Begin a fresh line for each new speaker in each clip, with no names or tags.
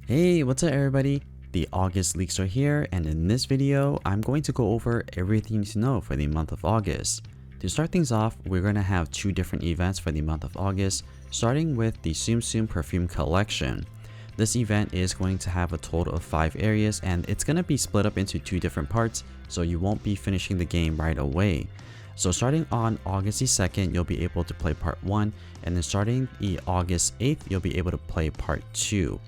Hey, what's up everybody? The August leaks are here, and in this video, I'm going to go over everything you need to know for the month of August. To start things off, we're going to have two different events for the month of August, starting with the Tsum Tsum Perfume collection. This event is going to have a total of 5 areas, and it's going to be split up into 2 different parts, so you won't be finishing the game right away. So starting on August the 2nd, you'll be able to play part 1, and then starting the August 8th, you'll be able to play part 2.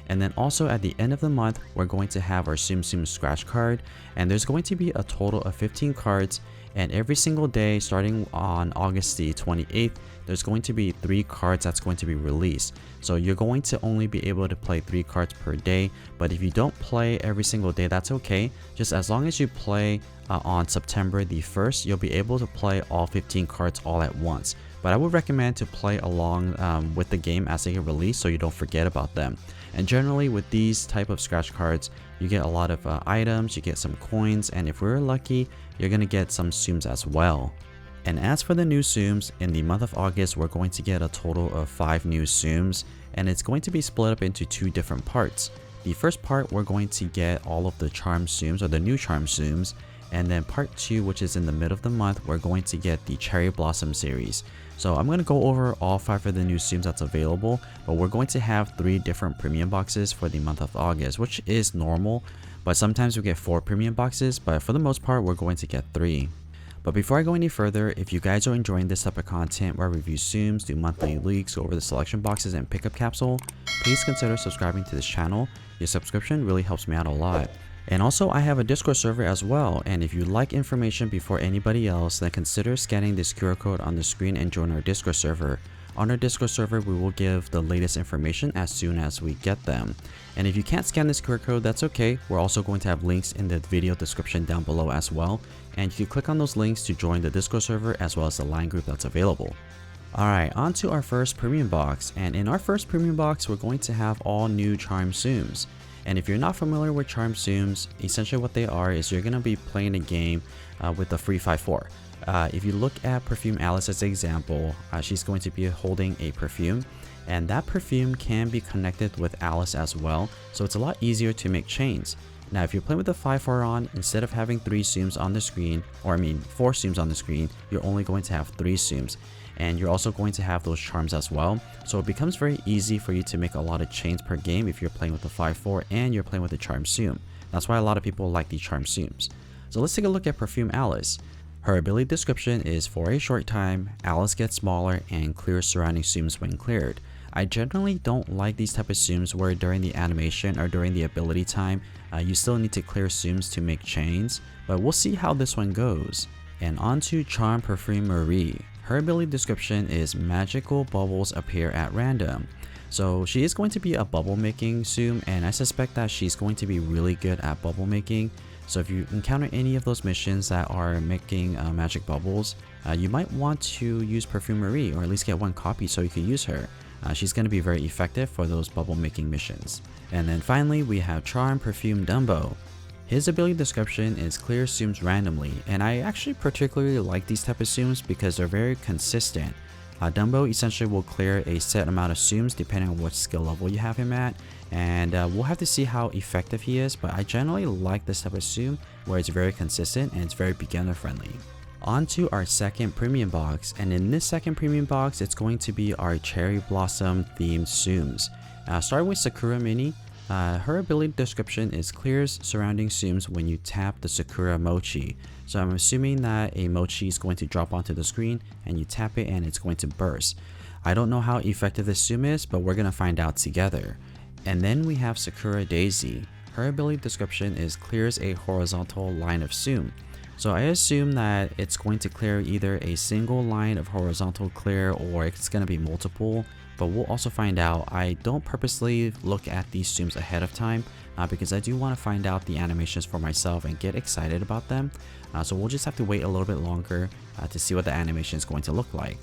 And then also at the end of the month, we're going to have our Tsum Tsum scratch card, and there's going to be a total of 15 cards, and every single day starting on August the 28th, there's going to be 3 cards that's going to be released. So you're going to only be able to play 3 cards per day, but if you don't play every single day, that's okay. Just as long as you play on September the 1st, you'll be able to play all 15 cards all at once. But I would recommend to play along with the game as they get released so you don't forget about them. And generally with these type of scratch cards, you get a lot of items, you get some coins, and if we're lucky, you're going to get some Tsums as well. And as for the new Tsums, in the month of August, we're going to get a total of 5 new Tsums, and it's going to be split up into 2 different parts. The first part, we're going to get all of the charm Tsums, or the new charm Tsums, and then part 2, which is in the middle of the month, we're going to get the Cherry Blossom series. So I'm going to go over all 5 of the new Tsums that's available, but we're going to have 3 different premium boxes for the month of August, which is normal, but sometimes we get 4 premium boxes, but for the most part, we're going to get 3. But before I go any further, if you guys are enjoying this type of content where I review Tsums, do monthly leaks, go over the selection boxes, and pick up Capsule, please consider subscribing to this channel. Your subscription really helps me out a lot. And also, I have a Discord server as well, and if you like information before anybody else, then consider scanning this QR code on the screen and join our Discord server. On our Discord server, we will give the latest information as soon as we get them. And if you can't scan this QR code, that's okay. We're also going to have links in the video description down below as well, and you can click on those links to join the Discord server as well as the line group that's available. Alright, on to our first premium box, and in our first premium box, we're going to have all new charm Tsums. And if you're not familiar with charm Tsums, essentially what they are is you're going to be playing a game with the free 5-4. If you look at Perfume Alice as an example, she's going to be holding a perfume, and that perfume can be connected with Alice as well, so it's a lot easier to make chains. Now if you're playing with the 5-4 on, instead of having 3 Tsums on the screen, or 4 Tsums on the screen, you're only going to have 3 Tsums. And you're also going to have those charms as well, so it becomes very easy for you to make a lot of chains per game if you're playing with the 5-4 and you're playing with the charm Tsum. That's why a lot of people like the charm Tsums. So let's take a look at Perfume Alice. Her ability description is, for a short time, Alice gets smaller and clears surrounding Tsums when cleared. I generally don't like these type of Tsums where during the animation or during the ability time, you still need to clear Tsums to make chains, but we'll see how this one goes. And on to Charm Perfume Marie. Her ability description is magical bubbles appear at random. So she is going to be a bubble making Tsum, and I suspect that she's going to be really good at bubble making. So if you encounter any of those missions that are making magic bubbles, you might want to use Perfume Marie, or at least get 1 copy so you can use her. She's going to be very effective for those bubble making missions. And then finally we have Charm Perfume Dumbo. His ability description is clear Tsums randomly, and I actually particularly like these type of Tsums because they're very consistent. Dumbo essentially will clear a set amount of Tsums depending on what skill level you have him at, and we'll have to see how effective he is, but I generally like this type of Tsum where it's very consistent and it's very beginner friendly. On to our second premium box, and in this second premium box, it's going to be our Cherry Blossom themed Tsums. Starting with Sakura Minnie. Her ability description is clears surrounding Tsums when you tap the Sakura mochi. So I'm assuming that a mochi is going to drop onto the screen and you tap it and it's going to burst. I don't know how effective this Tsum is, but we're going to find out together. And then we have Sakura Daisy. Her ability description is clears a horizontal line of Tsum. So I assume that it's going to clear either a single line of horizontal clear or it's going to be multiple, but we'll also find out. I don't purposely look at these Tsums ahead of time because I do want to find out the animations for myself and get excited about them. So we'll just have to wait a little bit longer to see what the animation is going to look like.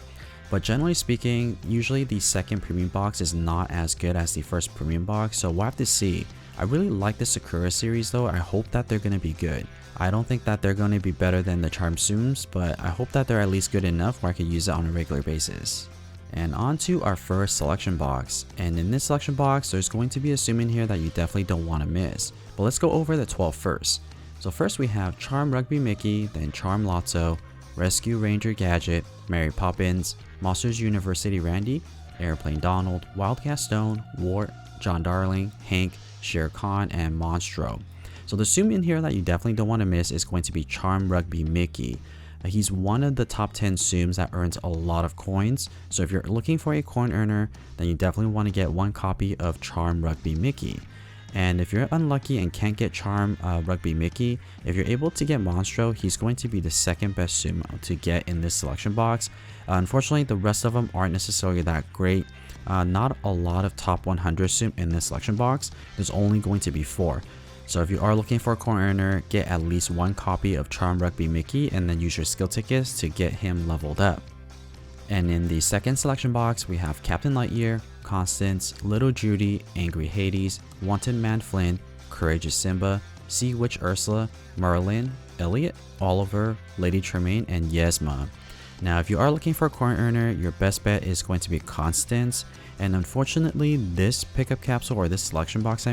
But generally speaking, usually the second premium box is not as good as the first premium box, so we'll have to see. I really like the Sakura series though. I hope that they're going to be good. I don't think that they're going to be better than the charm Tsums, but I hope that they're at least good enough where I can use it on a regular basis. And on to our first selection box. And in this selection box, there's going to be a Tsum in here that you definitely don't want to miss. But let's go over the 12 first. So first we have Charm Rugby Mickey, then Charm Lotso, Rescue Ranger Gadget, Mary Poppins, Monsters University Randy, Airplane Donald, Wild Gaston, Wart, John Darling, Hank, Shere and Monstro. So the Tsum in here that you definitely don't want to miss is going to be Charm Rugby Mickey. He's one of the top 10 Tsums that earns a lot of coins. So if you're looking for a coin earner, then you definitely want to get one copy of Charm Rugby Mickey. And if you're unlucky and can't get Charm Rugby Mickey, if you're able to get Monstro, he's going to be the second best Tsum to get in this selection box. Unfortunately, the rest of them aren't necessarily that great. Not a lot of top 100 Tsum in this selection box. There's only going to be 4. So if you are looking for a coin earner, get at least one copy of Charm Rugby Mickey and then use your skill tickets to get him leveled up. And in the second selection box, we have Captain Lightyear, Constance, Little Judy, Angry Hades, Wanted Man Flynn, Courageous Simba, Sea Witch Ursula, Merlin, Elliot, Oliver, Lady Tremaine, and Yzma. Now if you are looking for a coin earner, your best bet is going to be Constance. And unfortunately, this pickup capsule, or this selection box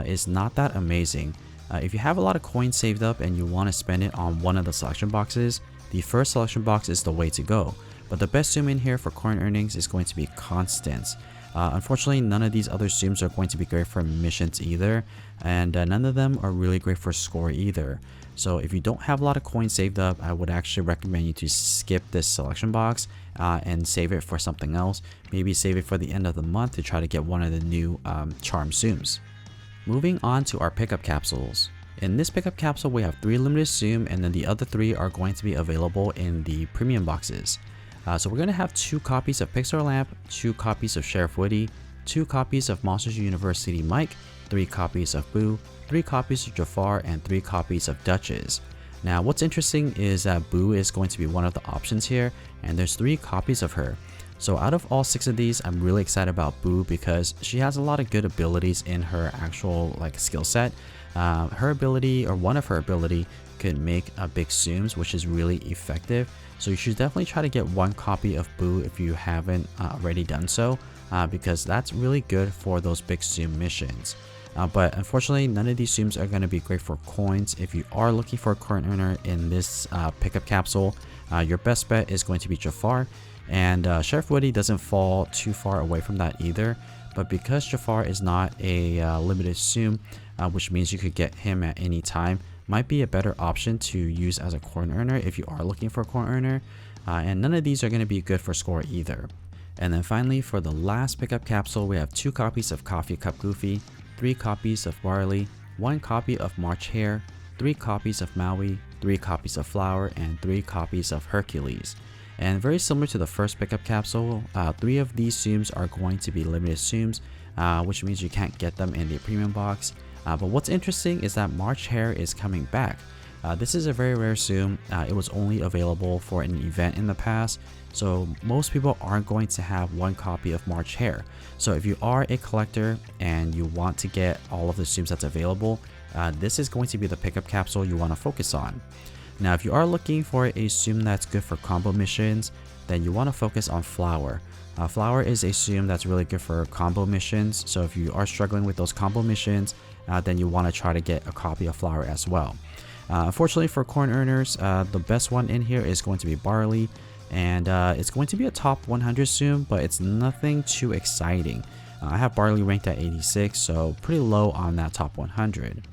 is not that amazing. If you have a lot of coins saved up and you want to spend it on one of the selection boxes, the first selection box is the way to go. But the best Tsum in here for coin earnings is going to be Constance. Unfortunately, none of these other Tsums are going to be great for missions either, and none of them are really great for score either. So if you don't have a lot of coins saved up, I would actually recommend you to skip this selection box and save it for something else. Maybe save it for the end of the month to try to get one of the new charm Tsums. Moving on to our pickup capsules. In this pickup capsule, we have 3 limited Tsum, and then the other 3 are going to be available in the premium boxes. So we're going to have 2 copies of Pixar Lamp, 2 copies of Sheriff Woody, 2 copies of Monsters University Mike, 3 copies of Boo, 3 copies of Jafar, and 3 copies of Duchess. Now what's interesting is that Boo is going to be one of the options here, and there's 3 copies of her. So out of all 6 of these, I'm really excited about Boo because she has a lot of good abilities in her actual skill set. Her ability, or one of her ability, could make a big Tsums, which is really effective. So you should definitely try to get one copy of Boo if you haven't already done so, because that's really good for those big Tsum missions. But unfortunately, none of these Tsums are going to be great for coins. If you are looking for a coin earner in this pickup capsule, your best bet is going to be Jafar. And Sheriff Woody doesn't fall too far away from that either. But because Jafar is not a limited Tsum, which means you could get him at any time, might be a better option to use as a coin earner if you are looking for a coin earner. And none of these are going to be good for score either. And then finally, for the last pickup capsule, we have 2 copies of Coffee Cup Goofy, 3 copies of Barley, 1 copy of March Hare, 3 copies of Maui, 3 copies of Flower, and 3 copies of Hercules. And very similar to the first pickup capsule, 3 of these Tsums are going to be limited Tsums, which means you can't get them in the premium box. But what's interesting is that March Hare is coming back. This is a very rare Tsum. It was only available for an event in the past, so most people aren't going to have 1 copy of March Hare. So if you are a collector and you want to get all of the Tsums that's available, this is going to be the pickup capsule you want to focus on. Now if you are looking for a Tsum that's good for combo missions, then you want to focus on Flower. Flower is a Tsum that's really good for combo missions, so if you are struggling with those combo missions, then you want to try to get a copy of Flower as well. Unfortunately for coin earners, the best one in here is going to be Barley, and it's going to be a top 100 Tsum, but it's nothing too exciting. I have Barley ranked at 86, so pretty low on that top 100.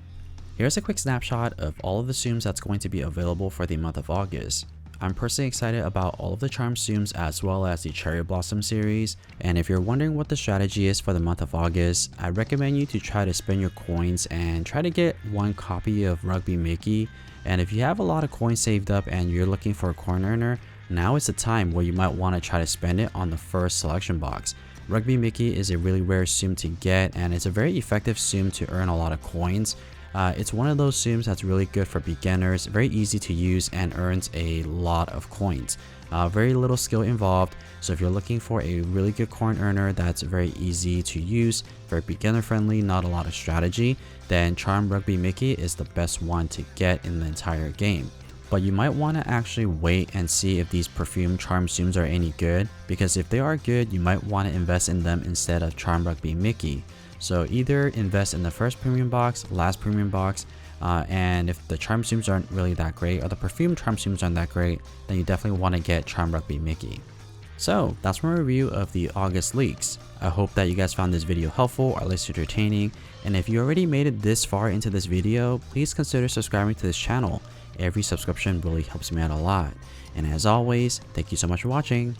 Here's a quick snapshot of all of the Tsums that's going to be available for the month of August. I'm personally excited about all of the Charm Tsums as well as the Cherry Blossom series, and if you're wondering what the strategy is for the month of August, I recommend you to try to spend your coins and try to get 1 copy of Rugby Mickey. And if you have a lot of coins saved up and you're looking for a coin earner, now is the time where you might want to try to spend it on the first selection box. Rugby Mickey is a really rare Tsum to get, and it's a very effective Tsum to earn a lot of coins. It's one of those Tsums that's really good for beginners, very easy to use, and earns a lot of coins. Very little skill involved, so if you're looking for a really good coin earner that's very easy to use, very beginner friendly, not a lot of strategy, then Charm Rugby Mickey is the best one to get in the entire game. But you might want to actually wait and see if these Perfume Charm Tsums are any good, because if they are good, you might want to invest in them instead of Charm Rugby Mickey. So either invest in the first premium box, last premium box, and if the Charm Tsums aren't really that great, or the Perfume Charm Tsums aren't that great, then you definitely want to get Charm Rugby Mickey. So that's my review of the August leaks. I hope that you guys found this video helpful or at least entertaining, and if you already made it this far into this video, please consider subscribing to this channel. Every subscription really helps me out a lot. And as always, thank you so much for watching.